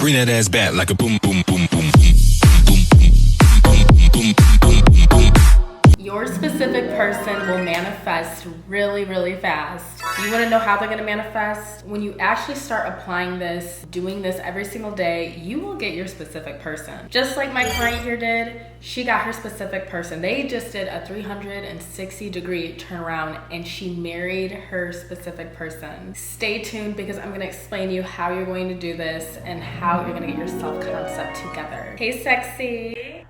Bring that ass back like a boom, boom, boom, boom. Your specific person will manifest really, really fast. You want to know how they're going to manifest? When you actually start applying this, doing this every single day, you will get your specific person. Just like my client here did, she got her specific person. They just did a 360-degree turnaround and she married her specific person. Stay tuned because I'm going to explain to you how you're going to do this and how you're going to get your self-concept together. Hey, sexy.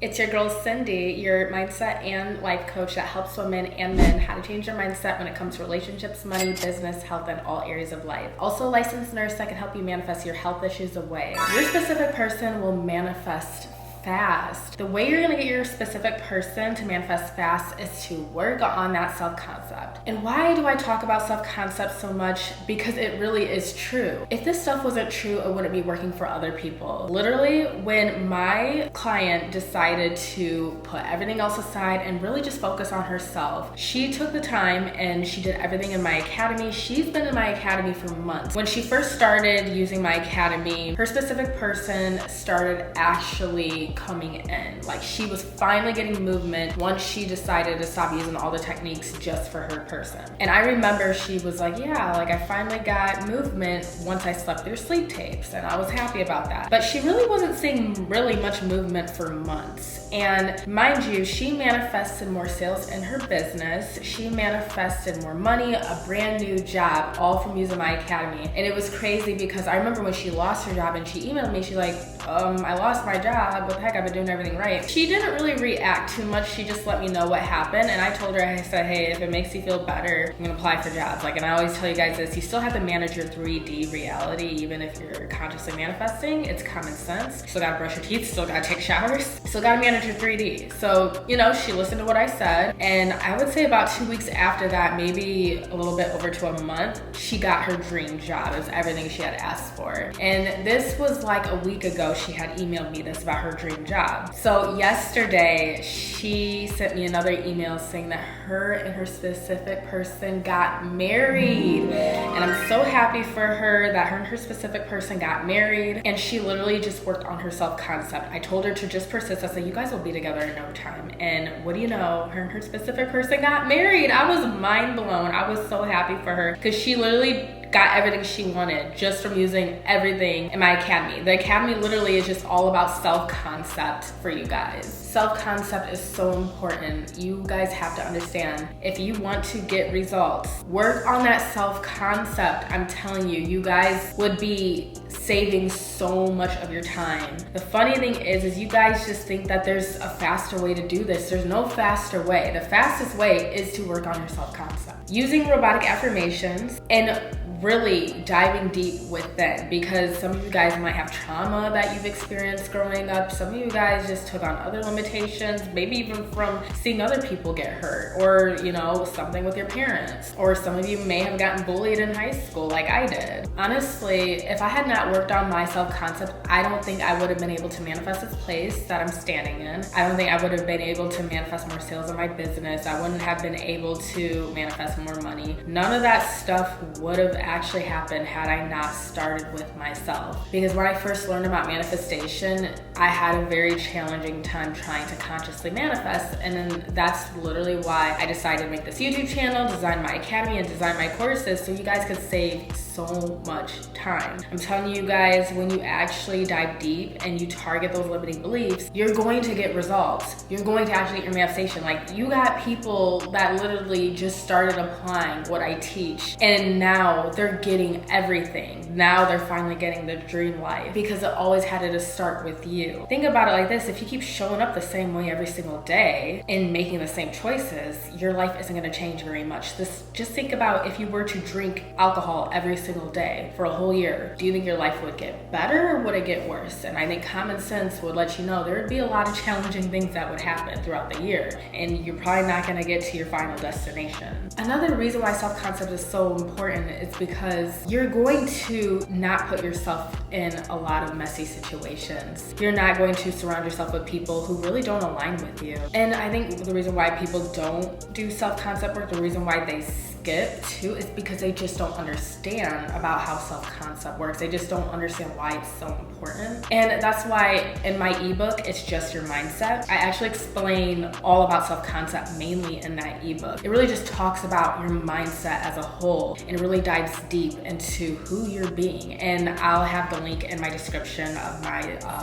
It's your girl Cindy, your mindset and life coach that helps women and men how to change their mindset when it comes to relationships, money, business, health, and all areas of life. Also a licensed nurse that can help you manifest your health issues away. Your specific person will manifest fast. The way you're gonna get your specific person to manifest fast is to work on that self-concept. And why do I talk about self-concept so much? Because it really is true. If this stuff wasn't true, it wouldn't be working for other people. Literally, when my client decided to put everything else aside and really just focus on herself, she took the time and she did everything in my academy. She's been in my academy for months. When she first started using my academy, her specific person started actually coming in. Like, she was finally getting movement once she decided to stop using all the techniques just for her person. And I remember she was like, yeah, like I finally got movement once I slept through sleep tapes, and I was happy about that. But she really wasn't seeing really much movement for months. And mind you, she manifested more sales in her business. She manifested more money, a brand new job, all from using my academy. And it was crazy because I remember when she lost her job and she emailed me, she's like, I lost my job. What the heck, I've been doing everything right. She didn't really react too much. She just let me know what happened. And I told her, I said, hey, if it makes you feel better, I'm gonna apply for jobs. Like, and I always tell you guys this, you still have to manage your 3D reality, even if you're consciously manifesting. It's common sense. Still gotta brush your teeth, still gotta take showers, still gotta manage your 3D. So, you know, she listened to what I said. And I would say about 2 weeks after that, maybe a little bit over to a month, she got her dream job. It was everything she had asked for. And this was like a week ago, she had emailed me this about her dream job. So yesterday, she sent me another email saying that her and her specific person got married. And I'm so happy for her that her and her specific person got married. And she literally just worked on her self-concept. I told her to just persist. I said, you guys will be together in no time. And what do you know? Her and her specific person got married. I was mind blown. I was so happy for her because she literally got everything she wanted just from using everything in my academy. The academy literally is just all about self-concept for you guys. Self-concept is so important. You guys have to understand, if you want to get results, work on that self-concept. I'm telling you, you guys would be saving so much of your time. The funny thing is you guys just think that there's a faster way to do this. There's no faster way. The fastest way is to work on your self-concept. Using robotic affirmations and really diving deep within, because some of you guys might have trauma that you've experienced growing up. Some of you guys just took on other limitations, maybe even from seeing other people get hurt, or you know, something with your parents, or some of you may have gotten bullied in high school like I did. Honestly, if I had not worked on my self-concept, I don't think I would have been able to manifest this place that I'm standing in. I don't think I would have been able to manifest more sales in my business. I wouldn't have been able to manifest more money. None of that stuff would have actually happened had I not started with myself. Because when I first learned about manifestation, I had a very challenging time trying to consciously manifest, and then that's literally why I decided to make this YouTube channel, design my academy, and design my courses so you guys could save so much time. I'm telling you guys, when you actually dive deep and you target those limiting beliefs, you're going to get results. You're going to actually get your manifestation. Like, you got people that literally just started applying what I teach, and now they're getting everything. Now they're finally getting the dream life, because it always had to start with you. Think about it like this: if you keep showing up the same way every single day and making the same choices, your life isn't going to change very much. Just think about if you were to drink alcohol every single day for a whole year. Do you think your life would get better or would it get worse? And I think common sense would let you know there would be a lot of challenging things that would happen throughout the year, and you're probably not going to get to your final destination. Another reason why self-concept is so important is because you're going to not put yourself in a lot of messy situations. You're not going to surround yourself with people who really don't align with you. And I think the reason why people don't do self-concept work, the reason why they skip too is because they just don't understand about how self-concept works. They just don't understand why it's so important. And that's why in my ebook, It's Just Your Mindset, I actually explain all about self-concept mainly in that ebook. It really just talks about your mindset as a whole and really dives deep into who you're being. And I'll have the link in my description of my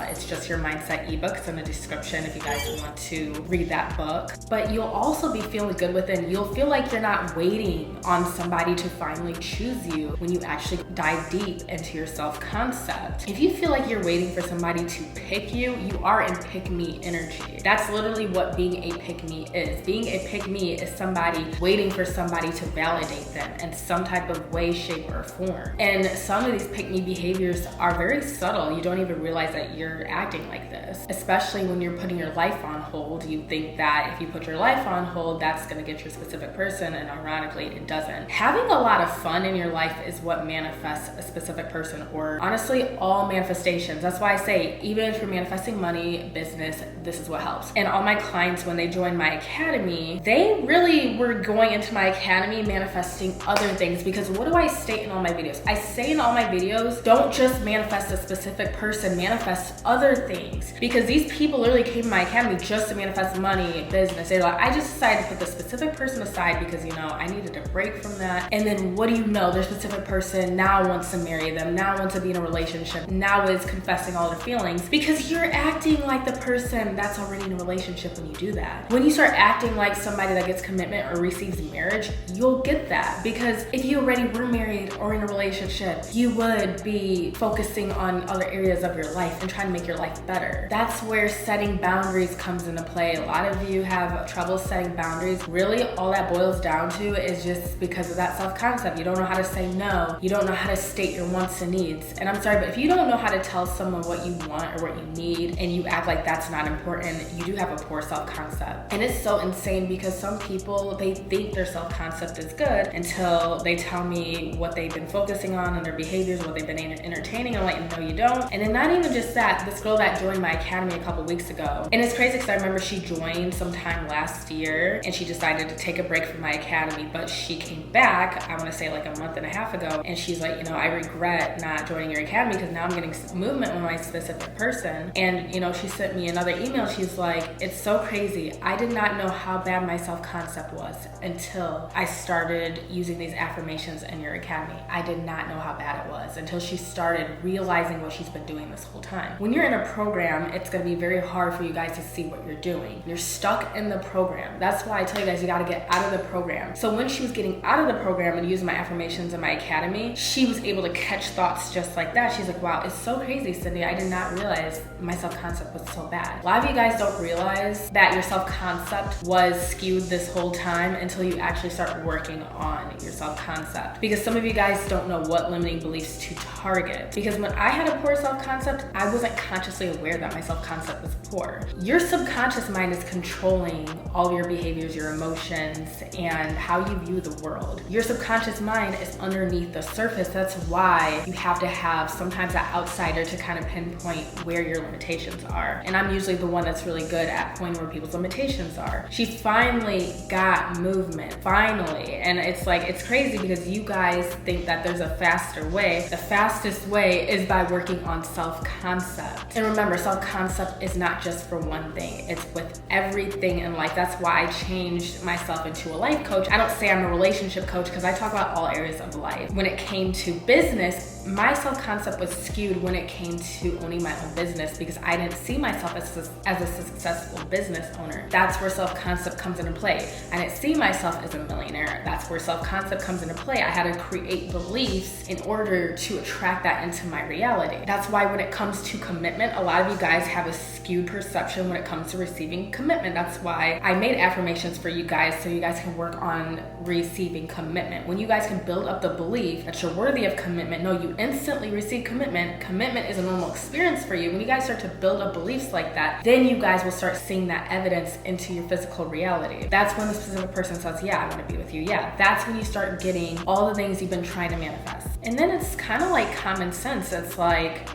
It's Just Your Mindset ebook. It's in the description if you guys want to read that book. But you'll also be feeling good within. You'll feel like you're not waiting on somebody to finally choose you when you actually dive deep into your self-concept. If you feel like you're waiting for somebody to pick you, you are in pick-me energy. That's literally what being a pick-me is. Being a pick-me is somebody waiting for somebody to validate them in some type of way, shape, or form. And some of these pick-me behaviors are very subtle. You don't even realize that you're acting like this, especially when you're putting your life on hold. You think that if you put your life on hold, that's gonna get your specific person, and ironically, it doesn't. Having a lot of fun in your life is what manifests a specific person, or honestly, all manifestations. That's why I say, even if you're manifesting money, business, this is what helps. And all my clients, when they joined my academy, they really were going into my academy manifesting other things, because what do I state in all my videos? I say in all my videos, don't just manifest a specific person, manifest other things. Because these people literally came to my academy just to manifest money, business. They're like, I just decided to put the specific person aside because, I needed a break from that. And then what do you know? Their specific person now wants to marry them, now wants to be in a relationship, now is confessing all their feelings, because you're acting like the person that's already in a relationship when you do that. When you start acting like somebody that gets commitment or receives marriage, you'll get that. Because if you already were married or in a relationship, you would be focusing on other areas of your life and trying to make your life better. That's where setting boundaries comes into play. A lot of you have trouble setting boundaries. Really, all that boils down to is just because of that self-concept. You don't know how to say no. You don't know how to state your wants and needs. And I'm sorry, but if you don't know how to tell someone what you want or what you need, and you act like that's not important, you do have a poor self-concept. And it's so insane because some people, they think their self-concept is good until they tell me what they've been focusing on and their behaviors, what they've been entertaining. I'm like, no, you don't. And then not even just that, this girl that joined my academy a couple weeks ago, and it's crazy because I remember she joined sometime last year and she decided to take a break from my academy, but she came back, I want to say like a month and a half ago, and she's like, I regret not joining your academy because now I'm getting movement with my specific person. And she sent me another email. She's like, it's so crazy. I did not know how bad my self-concept was until I started using these affirmations in your academy. I did not know how bad it was until she started realizing what she's been doing this whole time. When you're in a program, it's going to be very hard for you guys to see what you're doing. You're stuck in the program. That's why I tell you guys, you got to get out of the program. So when she was getting out of the program and using my affirmations in my academy, she was able to catch thoughts just like that. She's like, wow, it's so crazy, Cindy. I did not realize my self-concept was so bad. A lot of you guys don't realize that your self-concept was skewed this whole time until you actually start working on your self-concept. Because some of you guys don't know what limiting beliefs to target. Because when I had a poor self-concept, I wasn't consciously aware that my self-concept was poor. Your subconscious mind is controlling all your behaviors, your emotions, and how you view the world. Your subconscious mind is underneath the surface. That's why you have to have sometimes that outsider to kind of pinpoint where your limitations are. And I'm usually the one that's really good at pointing where people's limitations are. She finally got movement, finally. And it's like, it's crazy because you guys think that there's a faster way. The fastest way is by working on self-concept. And remember, self-concept is not just for one thing. It's with everything in life. That's why I changed myself into a life coach. I don't say I'm a relationship coach because I talk about all areas of life. When it came to business, my self-concept was skewed when it came to owning my own business because I didn't see myself as a successful business owner. That's where self-concept comes into play. I didn't see myself as a millionaire. That's where self-concept comes into play. I had to create beliefs in order to attract that into my reality. That's why when it comes to commitment, a lot of you guys have a skewed perception when it comes to receiving commitment. That's why I made affirmations for you guys so you guys can work on receiving commitment. When you guys can build up the belief that you're worthy of commitment, no, you instantly receive commitment. Commitment is a normal experience for you. When you guys start to build up beliefs like that, then you guys will start seeing that evidence into your physical reality. That's when the specific person says, yeah, I want to be with you. Yeah, that's when you start getting all the things you've been trying to manifest. And then it's kind of like common sense. It's like,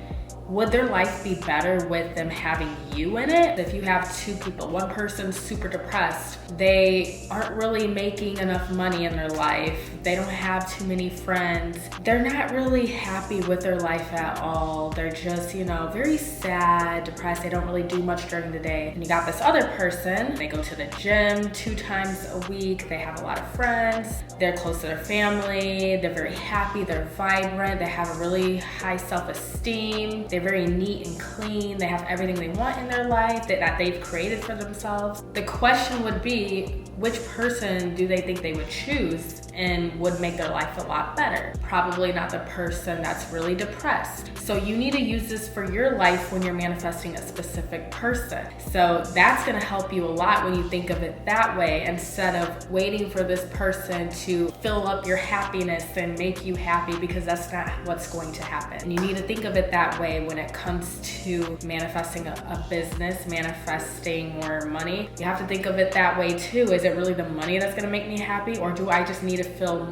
would their life be better with them having you in it? If you have two people, one person's super depressed, they aren't really making enough money in their life, they don't have too many friends, they're not really happy with their life at all. They're just, you know, very sad, depressed. They don't really do much during the day. And you got this other person, they go to the gym 2 times a week, they have a lot of friends, they're close to their family, they're very happy, they're vibrant, they have a really high self-esteem, they're very neat and clean, they have everything they want in their life that they've created for themselves. The question would be, which person do they think they would choose and would make their life a lot better? Probably not the person that's really depressed. So you need to use this for your life when you're manifesting a specific person. So that's gonna help you a lot when you think of it that way, instead of waiting for this person to fill up your happiness and make you happy, because that's not what's going to happen. And you need to think of it that way when it comes to manifesting a business, manifesting more money. You have to think of it that way too. Is it really the money that's gonna make me happy, or do I just need to feel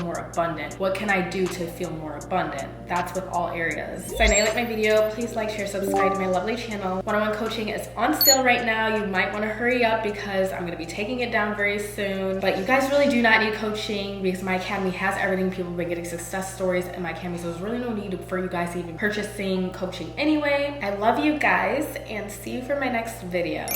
more abundant? What can I do to feel more abundant? That's with all areas. So I know you like my video. Please like, share, subscribe to my lovely channel. One-on-one coaching is on sale right now. You might want to hurry up because I'm going to be taking it down very soon. But you guys really do not need coaching, because my academy has everything. People have been getting success stories in my academy, so there's really no need for you guys to even purchasing coaching anyway. I love you guys, and see you for my next video.